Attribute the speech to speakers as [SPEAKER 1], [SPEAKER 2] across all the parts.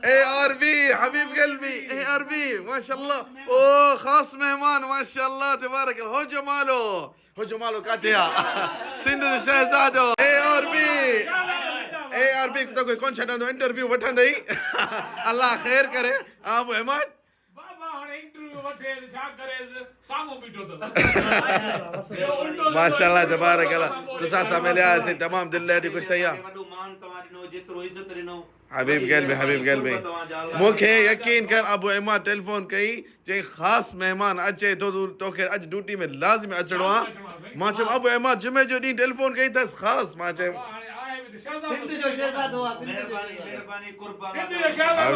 [SPEAKER 1] ARB حبيب قلبي ARB ما شاء الله اوه خاص مهمان ما شاء الله تبارك الله هو جماله كاتيا सिंध जो शहजादो ARB तो कोई कौन छड़ंदो इंटरव्यू वठंदई अल्लाह खैर करे आप अहमद
[SPEAKER 2] बाबा हाणे इंटरव्यू वठे छा करे सामो बीठो तो
[SPEAKER 1] माशाल्लाह तबारक अल्लाह तुसा सा मिलिया से तमाम दिल ॾाढी ख़ुशि थी आहे
[SPEAKER 3] वॾो मान तव्हां ॾिनो जेतिरो इज़त ॾिनो
[SPEAKER 1] हबीब क़ल्बी मूंखे यकीन कर अबू अहमद टेलीफोन कई चई ख़ासि महिमान अचे तो तोखे अॼु ड्यूटी में लाज़िमी अचिणो आहे मां चयुमि अबू अहमद जुमे जो ॾींहुं टेलीफोन कई अथसि ख़ासि मां चयुमि
[SPEAKER 2] हाणे आए बि शहजादो
[SPEAKER 4] सिंध जो शहजादो आहे
[SPEAKER 3] महिरबानी कुर्बान
[SPEAKER 2] सिंध जो शहजादो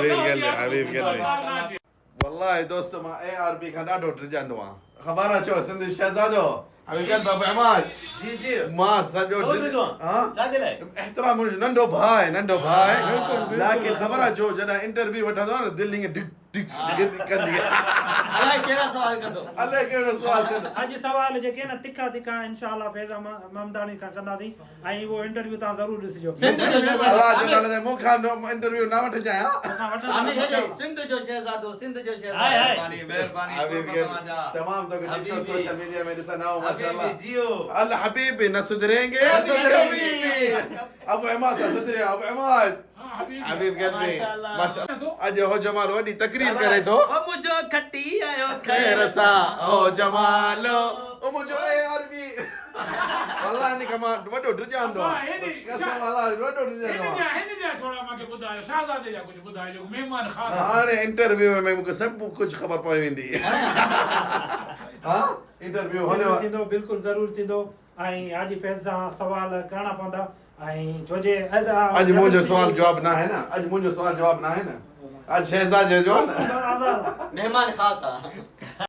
[SPEAKER 1] हबीब क़ल्बी वल्लाहि दोस्त मां ARB खां ॾाढो ड्रिजंदो आहियां ख़बर आहे छो सिंध शहजादो हबीब क़ल्बी अबू अहमद
[SPEAKER 3] जी जी
[SPEAKER 1] मां सॼो हां
[SPEAKER 3] छाजे लाइ
[SPEAKER 1] एतिरा मुंहिंजो नंढो भाउ लेकिन ख़बर आहे छो जॾहिं इंटरव्यू वठंदो आहे न दिलि ईअं डिग डिग कंदी आहे
[SPEAKER 4] अलाए कहिड़ा सवाल कंदो
[SPEAKER 1] अलाए कहिड़ो सुवाल कंदो
[SPEAKER 5] अॼु सवाल जेके न तिखा तिखा इंशाअल्लाह फैज़ा ममदानी खां कंदासीं ऐं उहो इंटरव्यू तव्हां ज़रूरु ॾिसिजो
[SPEAKER 4] सिंध जो शहजादो
[SPEAKER 1] अल्लाह जो नाले ते मूंखां इंटरव्यू न वठजांइ
[SPEAKER 4] आमिर हेॾे सिंध जो शहजादो सिंध जो शहजादो
[SPEAKER 3] महिरबानी
[SPEAKER 1] हबीब
[SPEAKER 3] तव्हांजा
[SPEAKER 1] तमाम तो टिकटॉक सोशल मीडिया में ॾिसंदा आहियो माशाअल्लाह
[SPEAKER 3] हबीबी जियो
[SPEAKER 1] अल्लाह हबीबी न सुधरेंगे हबीबी अबू अहमद सुधरे अबू अहमद हबीब क़ल्बी माशाअल्लाह अॼु हो जमाल वॾी तकरीर करे थो
[SPEAKER 4] ओ मुंहिंजो खटी आयो
[SPEAKER 1] खैर सा ओ जमालो ओ मुंहिंजो ARB अल्लाह ने कमा वॾो ड्रिजंदो आहे कसम अल्लाह वॾो ड्रिजंदो आहे
[SPEAKER 2] हिन जा थोड़ा मांखे ॿुधायो शहजादे जा कुझु ॿुधायो जेको महिमान ख़ासि
[SPEAKER 1] हाणे इंटरव्यू में मूंखे सभु कुझु ख़बर पई वेंदी हा इंटरव्यू होने
[SPEAKER 5] थींदो बिल्कुलु ज़रूरु थींदो ऐं हाजी फैज़ सां सवाल करणा पवंदा ऐं छोजे
[SPEAKER 1] अॼु मुंहिंजो सुवाल जवाब न आहे न अॼु मुंहिंजो सुवाल जवाब न आहे न आज शहजाद जो ना
[SPEAKER 4] मेहमान खास आहे